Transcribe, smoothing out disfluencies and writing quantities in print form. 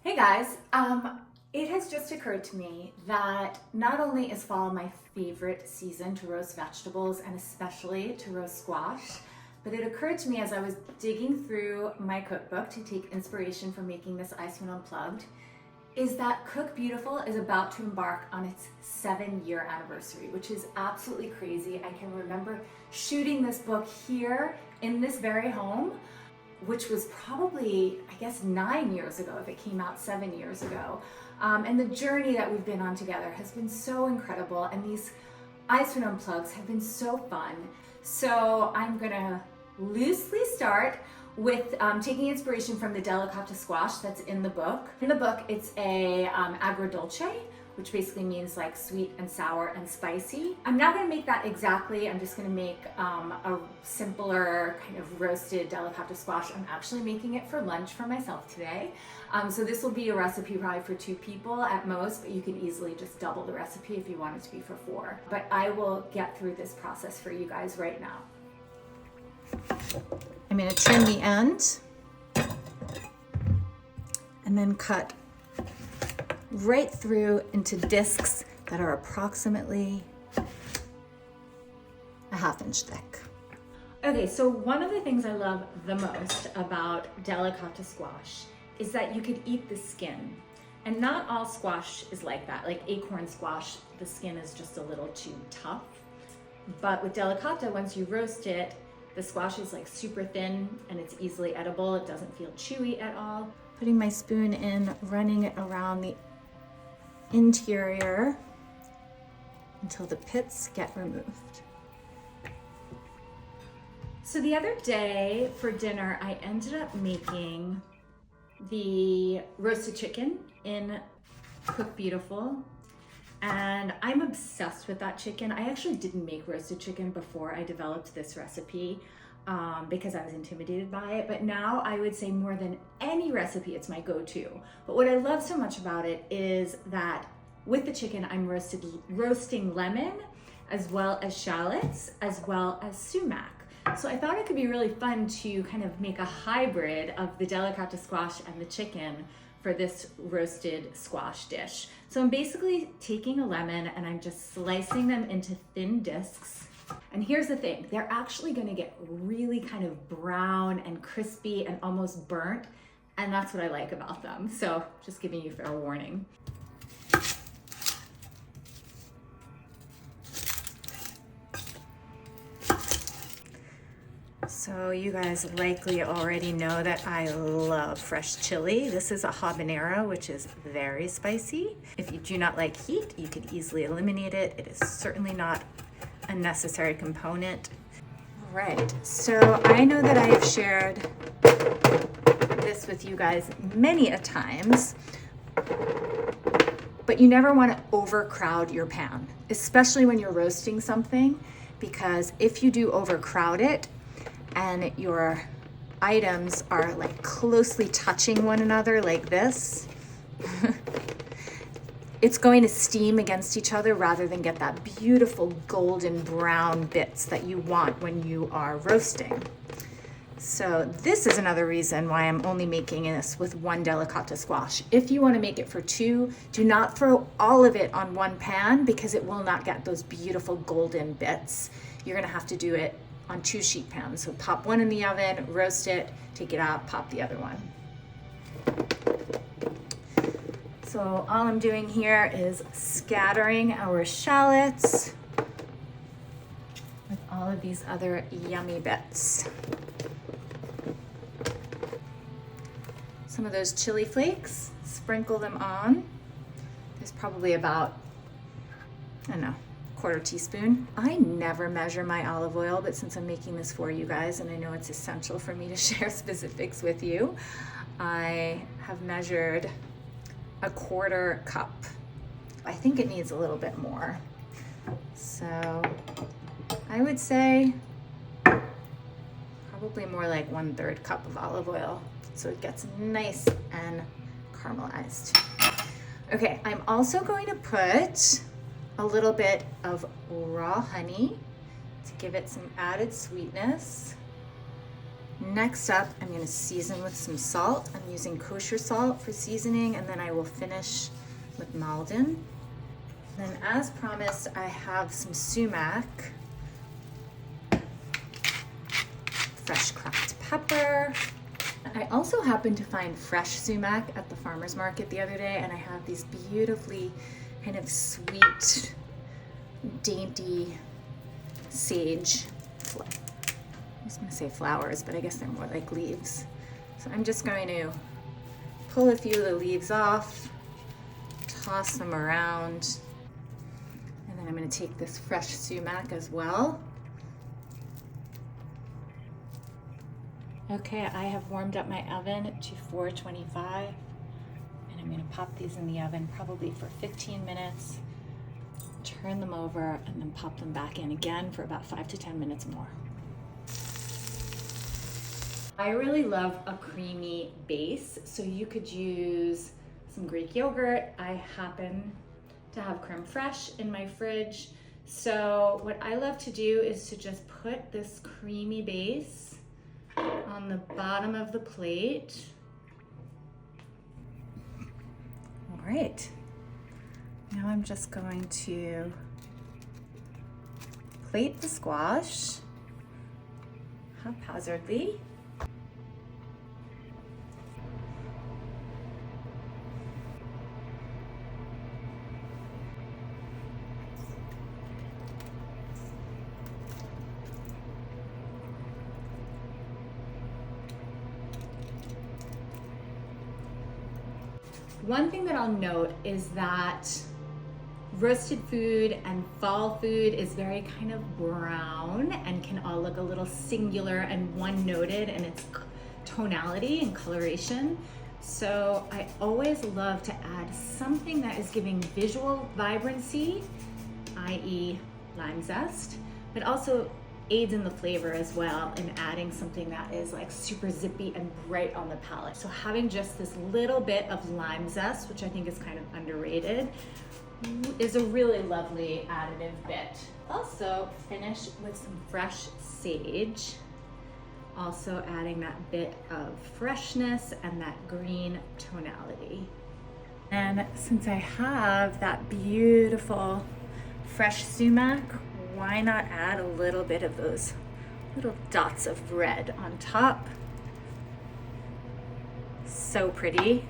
Hey guys, it has just occurred to me that not only is fall my favorite season to roast vegetables and especially to roast squash, but it occurred to me as I was digging through my cookbook to take inspiration for making this EyeSwoon Unplugged, is that Cook Beautiful is about to embark on its 7-year anniversary, which is absolutely crazy. I can remember shooting this book here in this very home, which was probably, I guess, 9 years ago if it came out 7 years ago. And the journey that we've been on together has been so incredible, and these EyeSwoon Unplugs have been so fun. So I'm gonna loosely start with taking inspiration from the Delicata Squash that's in the book. In the book, it's a agrodolce, which basically means like sweet and sour and spicy. I'm not gonna make that exactly. I'm just gonna make a simpler kind of roasted Delicata Squash. I'm actually making it for lunch for myself today. So this will be a recipe probably for 2 people at most, but you can easily just double the recipe if you want it to be for 4. But I will get through this process for you guys right now. I'm gonna trim the end and then cut right through into discs that are approximately a 1/2 inch thick. Okay, so one of the things I love the most about Delicata squash is that you could eat the skin. And not all squash is like that. Like acorn squash, the skin is just a little too tough. But with Delicata, once you roast it, the squash is like super thin and it's easily edible. It doesn't feel chewy at all. Putting my spoon in, running it around the interior until the pits get removed. So the other day for dinner, I ended up making the roasted chicken in Cook Beautiful. And I'm obsessed with that chicken. I actually didn't make roasted chicken before I developed this recipe because I was intimidated by it. But now I would say more than any recipe, it's my go-to. But what I love so much about it is that with the chicken, I'm roasting lemon, as well as shallots, as well as sumac. So I thought it could be really fun to kind of make a hybrid of the Delicata squash and the chicken for this roasted squash dish. So I'm basically taking a lemon and I'm just slicing them into thin discs. And here's the thing, they're actually gonna get really kind of brown and crispy and almost burnt. And that's what I like about them. So just giving you fair warning. So you guys likely already know that I love fresh chili. This is a habanero, which is very spicy. If you do not like heat, you could easily eliminate it. It is certainly not a necessary component. All right, so I know that I have shared this with you guys many a times, but you never want to overcrowd your pan, especially when you're roasting something, because if you do overcrowd it, and your items are like closely touching one another like this, it's going to steam against each other rather than get that beautiful golden brown bits that you want when you are roasting. So this is another reason why I'm only making this with 1 Delicata squash. If you want to make it for 2, do not throw all of it on one pan because it will not get those beautiful golden bits. You're going to have to do it on 2 sheet pans. So pop one in the oven, roast it, take it out, pop the other one. So all I'm doing here is scattering our shallots with all of these other yummy bits. Some of those chili flakes, sprinkle them on. There's probably about, I don't know, 1/4 teaspoon. I never measure my olive oil, but since I'm making this for you guys and I know it's essential for me to share specifics with you, I have measured a 1/4 cup. I think it needs a little bit more. So I would say probably more like 1/3 cup of olive oil so it gets nice and caramelized. Okay, I'm also going to put a little bit of raw honey to give it some added sweetness. Next up, I'm going to season with some salt. I'm using kosher salt for seasoning, and then I will finish with Maldon. Then, as promised, I have some sumac, fresh cracked pepper. I also happened to find fresh sumac at the farmer's market the other day, and I have these beautifully kind of sweet, dainty sage, I was gonna say flowers, but I guess they're more like leaves. So I'm just going to pull a few of the leaves off, toss them around, and then I'm gonna take this fresh sumac as well. Okay, I have warmed up my oven to 425, and I'm gonna pop these in the oven probably for 15 minutes, turn them over, and then pop them back in again for about 5 to 10 minutes more. I really love a creamy base, so you could use some Greek yogurt. I happen to have crème fraîche in my fridge. So what I love to do is to just put this creamy base on the bottom of the plate. All right, now I'm just going to plate the squash haphazardly. One thing that I'll note is that roasted food and fall food is very kind of brown and can all look a little singular and one-noted in its tonality and coloration. So I always love to add something that is giving visual vibrancy, i.e. lime zest, but also aids in the flavor as well, and adding something that is like super zippy and bright on the palate. So having just this little bit of lime zest, which I think is kind of underrated, is a really lovely additive bit. Also finish with some fresh sage, also adding that bit of freshness and that green tonality. And since I have that beautiful fresh sumac, why not add a little bit of those little dots of red on top? So pretty.